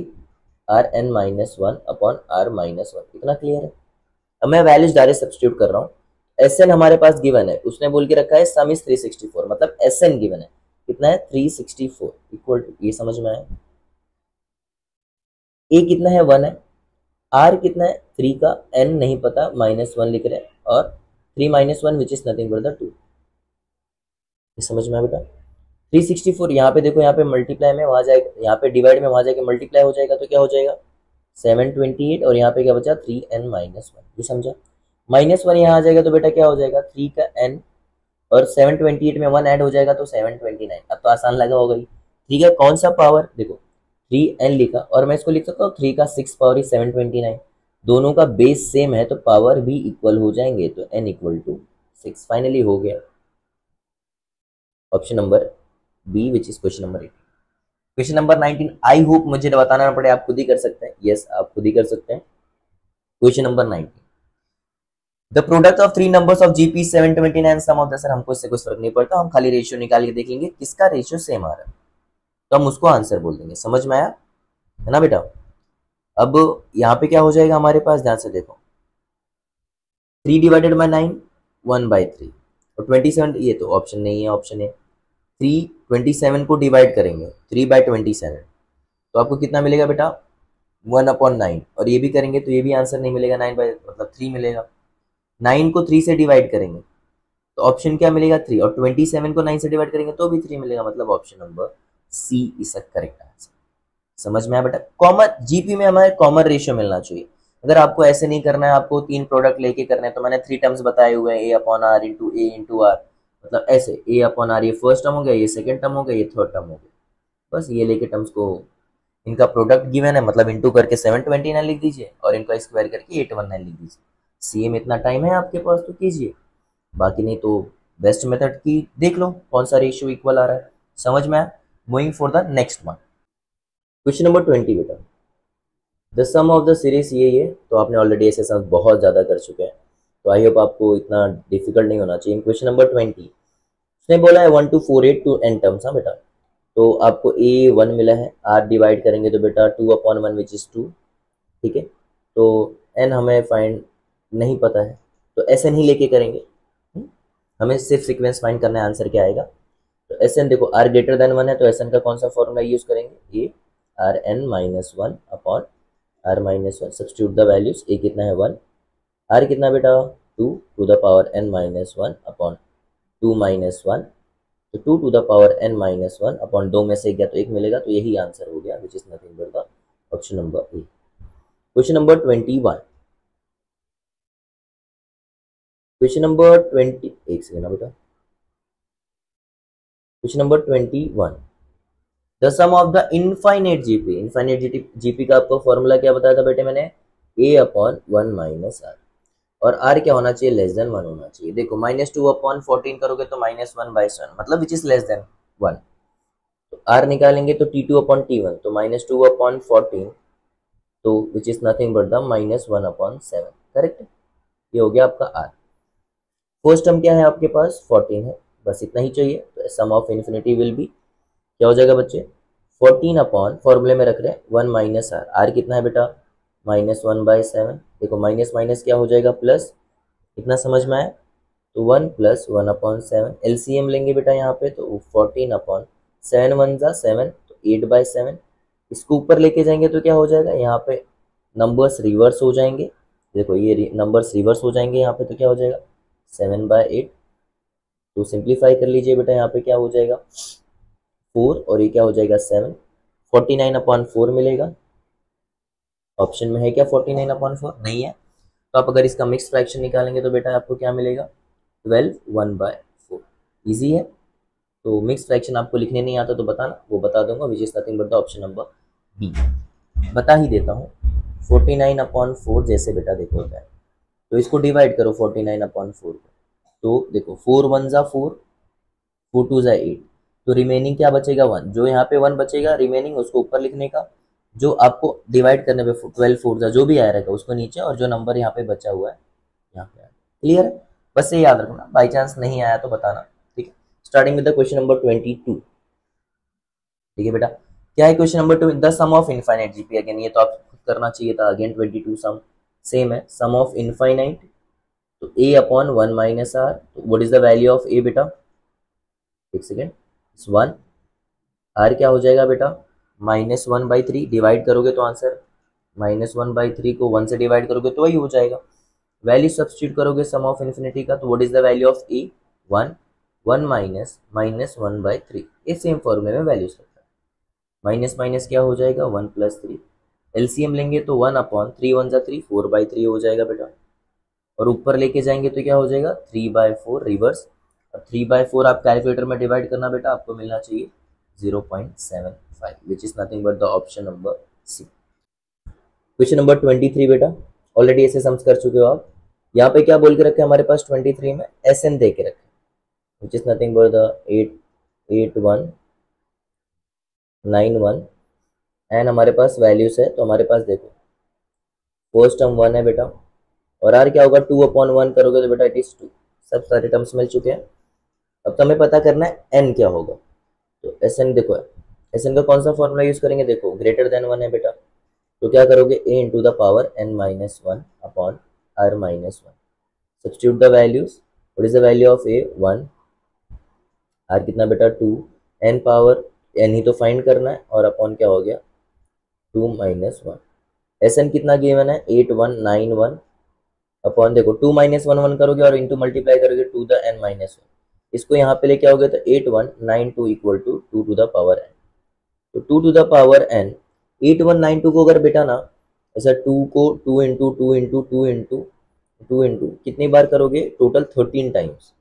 r n minus one upon r minus one. इतना क्लियर है? अब मैं वैल्यूज डायरेक्ट सब्स्टिट्यूट कर रहा हूँ। Sn हमारे पास गिवन है, उसने बोल के रखा है सम इज 364, मतलब Sn गिवन है, कितना है 364 इक्वल टू, ये समझ में आया, A कितना है 1 है, R कितना है 3 का, N नहीं पता, माइनस वन लिख रहे हैं, और 3 minus one which is nothing but the 2। ये समझ में आया बेटा? 364, यहाँ पे देखो, यहाँ पे मल्टीप्लाई में वहां जाएगा, यहाँ पे डिवाइड में वहां जाके मल्टीप्लाई हो जाएगा, तो क्या हो जाएगा 728, और यहाँ पे क्या बचा 3n माइनस वन। ये समझा? माइनस वन यहाँ आ जाएगा तो बेटा क्या हो जाएगा 3 का n, और 728 में 1 ऐड हो जाएगा तो 729। अब तो आसान लगा होगा ही। ठीक है, कौन सा पावर, देखो 3n लिखा, और मैं इसको लिख सकता हूँ 3 का 6 पावर ही 729, दोनों का बेस सेम है तो पावर भी इक्वल हो जाएंगे, तो n इक्वल टू 6 फाइनली हो गया option number B, which is question number 8। Question number 19, I hope मुझे बताना ना पड़े, आप खुद ही कर सकते हैं। यस आप खुद ही कर सकते हैं। Question number 19, the product of three numbers of GP 729 sum of the, sir हमको इससे कुछ फर्क नहीं पड़ता, हम खाली रेशियो निकाल के देख लेंगे किसका रेशियो सेम आ रहा है, तो हम उसको आंसर बोल देंगे। समझ में आया है ना बेटा? अब यहाँ पे क्या हो जाएगा हमारे पास, ध्यान से देखो, 3 डिवाइडेड बाई 9 1/3, और 27, ये तो ऑप्शन नहीं है, ऑप्शन है 3, 27 को डिवाइड करेंगे 3/27, तो आपको कितना मिलेगा बेटा 1/9, और ये भी करेंगे तो ये भी आंसर नहीं मिलेगा, 9 बाई मतलब 3 मिलेगा। 9 को 3 से डिवाइड करेंगे तो ऑप्शन क्या मिलेगा 3, और 27 को 9 से डिवाइड करेंगे तो भी 3 मिलेगा, मतलब option number C is the correct answer. समझ में आया बेटा? कॉमन जीपी में हमारे कॉमन रेशियो मिलना चाहिए। अगर आपको ऐसे नहीं करना है, आपको 3 प्रोडक्ट लेके करना है, तो मैंने 3 टर्म्स बताए हुए हैं, A/R into A into are, मतलब ऐसे a अपॉन आर ये फर्स्ट टर्म हो गया, ये सेकेंड टर्म हो गया, ये थर्ड टर्म हो गया। बस ये लेके टर्म्स को इनका प्रोडक्ट गिवन है, मतलब इंटू करके 729 लिख दीजिए और इनका स्क्वायर करके 819 लिख दीजिए। सीए में इतना टाइम है आपके पास तो कीजिए, बाकी नहीं तो बेस्ट मेथड की देख लो कौन सा रेशियो इक्वल आ रहा है। समझ में आया? Moving for the next one, question number 20 बेटा। The sum of the series ये तो आपने ऑलरेडी ऐसे सम बहुत ज़्यादा कर चुके हैं, तो आई होप आपको इतना डिफिकल्ट नहीं होना चाहिए। क्वेश्चन नंबर 20 उसने बोला है 1 to 4 8 टू एन टर्म्स। हाँ बेटा, तो आपको ए 1 मिला है, आर डिवाइड करेंगे तो बेटा 2/1 विच इज़ 2। ठीक है, तो एन हमें फाइंड नहीं पता है तो एस एन ही लेके करेंगे। हमें सिर्फ सीक्वेंस फाइंड करना है, आंसर क्या आएगा। तो एस एन देखो आर ग्रेटर देन 1 है तो एस एन का कौन सा फॉर्मूला यूज करेंगे, a r n minus 1 upon r minus 1। Substitute the values, a कितना है 1, आर कितना बेटा 2 to the power n minus 1 upon 2 minus 1, तो 2 to the power n minus 1 upon 2 में से गया तो 1 मिलेगा, तो यही आंसर हो गया which is nothing but the option number A. Question number 21, question number 20 एक सेकेंड ना बेटा, question number 21, the sum of the infinite GP. Infinite GP का आपको फॉर्मूला क्या बताया था बेटे मैंने, ए अपॉन 1 माइनस आर, और आर क्या होना चाहिए, लेस देन 1 होना चाहिए। देखो -2/14 करोगे तो -1/7 मतलब विच इज लेस देन 1। तो आर निकालेंगे तो T2/T1 तो -2/14 तो विच is nothing but the -1/7। Correct, ये हो गया आपका आर। फर्स्ट टर्म क्या है आपके पास 14 है, बस इतना ही चाहिए। तो sum of infinity will be क्या हो जाएगा बच्चे, 14 अपॉन फॉर्मूले में रख रहे हैं 1 माइनस आर। आर कितना है बेटा -1/7। देखो माइनस माइनस क्या हो जाएगा प्लस, इतना समझ में आया। तो 1 + 1/7 एलसीएम लेंगे बेटा यहाँ पे, तो 14/7 1 जा 7 तो 8/7। इसको ऊपर लेके जाएंगे तो क्या हो जाएगा, यहाँ पे नंबर्स रिवर्स हो जाएंगे। देखो ये नंबर्स रिवर्स हो जाएंगे यहाँ पे, तो क्या हो जाएगा 7/8। तो सिंप्लीफाई कर लीजिए बेटा, यहाँ पे क्या हो जाएगा 4 और ये क्या हो जाएगा 7, 49/4 मिलेगा। ऑप्शन में है क्या 49/4, नहीं है। तो आप अगर इसका मिक्स फ्रैक्शन निकालेंगे तो बेटा आपको क्या मिलेगा 12 1/4। ईजी है। तो मिक्स फ्रैक्शन आपको लिखने नहीं आता तो बताना, वो बता दूंगा which is nothing but the option number B. बता ही देता हूँ, 49/4 जैसे बेटा देखो होता है, तो इसको डिवाइड करो 49/4 को, तो देखो 4 1 जा 4, 4 2 जा 8, तो रिमेनिंग क्या बचेगा 1। जो यहाँ पे 1 बचेगा रिमेनिंग उसको ऊपर लिखने का, जो आपको डिवाइड करने पे 12 4 जा जो भी आया रहेगा उसको नीचे, और जो नंबर यहाँ पे बचा हुआ है यहाँ पे। क्लियर है, बस ये याद रखना, बाई चांस नहीं आया तो बताना। ठीक है, starting with the question number 22। ठीक है बेटा, क्या है question number 2, the sum of infinite GP. Again ये तो आप खुद करना चाहिए था, अगेन 22 सम सेम है, सम ऑफ इनफाइनाइट तो a अपॉन 1 माइनस आर। तो what is the value of a बेटा, एक सेकेंड, 1। आर क्या हो जाएगा बेटा -1/3, डिवाइड करोगे तो आंसर -1/3 को 1 से डिवाइड करोगे तो वही हो जाएगा। वैल्यू सब्स्टिट्यूट करोगे सम ऑफ इन्फिनिटी का, तो what is the value of A 1, 1 minus -1/3। इस सेम फॉर्मूले में वैल्यूज रखता है, माइनस माइनस क्या हो जाएगा 1 + 3, एलसीएम लेंगे तो 1/3 1 जा 3 4/3 हो जाएगा बेटा, और ऊपर लेके जाएंगे तो क्या हो जाएगा 3/4 रिवर्स, और 3/4 आप कैलकुलेटर में डिवाइड करना बेटा, आपको मिलना चाहिए 0.75 which is nothing but the option number C. Question number 23 बेटा, ऑलरेडी ऐसे सम्स कर चुके हो आप। यहाँ पे क्या बोल के रखे हमारे पास 23 में एस एन दे के रखे विच is nothing but the 88191 and हमारे पास वैल्यूज है। तो हमारे पास देखो फर्स्ट टर्म 1 है बेटा, और आर क्या होगा 2/1 करोगे तो बेटा इट इज 2। सब सारे टर्म्स मिल चुके हैं। अब तो हमें पता करना है एन क्या होगा। तो एस एन देखो, एस एन का कौन सा फॉर्मूला यूज करेंगे, देखो ग्रेटर देन 1 है बेटा, तो क्या करोगे a into the power n minus 1 upon r minus 1। Substitute the values, what is the value of a 1, r कितना बेटा 2, n पावर n ही तो फाइंड करना है, और अपॉन क्या हो गया 2 माइनस 1। एस एन कितना गिवन है 8191 अपॉन देखो 2 माइनस 1 1 करोगे और इंटू मल्टीप्लाई करोगे टू द n माइनस 1। इसको यहाँ पे लेके आओगे तो 8192 equal to 2 to the power n। तो 2 टू द पावर n 8192 को अगर बेटा ना ऐसा 2 को 2 इंटू 2 इंटू 2 इंटू कितनी बार करोगे, टोटल 13 टाइम्स।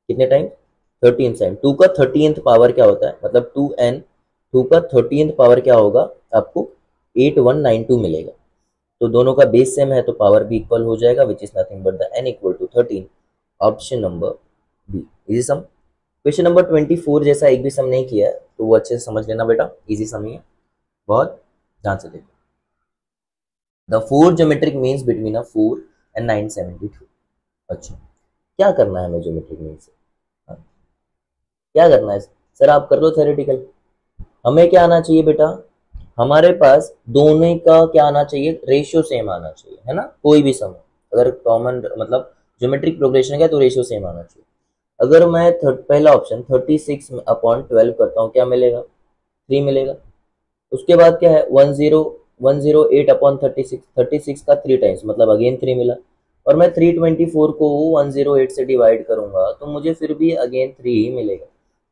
कितने टाइम 13th साइन, 2 का 30th पावर क्या होता है, मतलब 2n, 2 का 30th पावर क्या होगा आपको 8192 मिलेगा। तो दोनों का बेस सेम है तो पावर भी इक्वल हो जाएगा, which is nothing but the n equal to 13। Option number B easy sum. Question number 24 जैसा एक भी सम नहीं किया है तो वो अच्छे से समझ लेना बेटा, इजी सम ही है, बहुत ध्यान से देखो। The four geometric means between a 4 and 972। अच्छा, क्या करना है हमें ज्योमेट्रिक मीन से, हाँ? क्या करना है सर, आप कर लो थ्योरेटिकल। हमें क्या आना चाहिए बेटा, हमारे पास दोनों का क्या आना चाहिए, रेशियो सेम आना चाहिए, है ना। कोई भी सम अगर कॉमन मतलब ज्योमेट्रिक प्रोग्रेशन का तो रेशियो सेम आना चाहिए। अगर मैं पहला ऑप्शन 36/12 करता हूँ क्या मिलेगा, 3 मिलेगा। उसके बाद क्या है 108/36, 36 का 3 टाइम्स मतलब अगेन 3 मिला। और मैं 324 को 108 से डिवाइड करूंगा तो मुझे फिर भी अगेन 3 ही मिलेगा।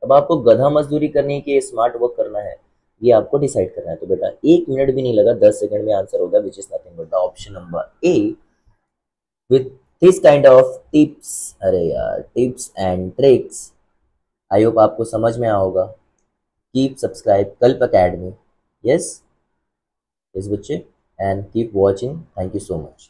अब आपको गधा मजदूरी करनी है कि स्मार्ट वर्क करना है, ये आपको डिसाइड करना है। तो बेटा 1 मिनट भी नहीं लगा, 10 सेकंड में आंसर होगा, विच is nothing but the option number A. With this kind of tips, अरे यार tips and tricks, I hope आपको समझ में आया होगा। कीप सब्सक्राइब कल्प अकेडमी, यस, इस बच्चे, and keep watching, thank you so much.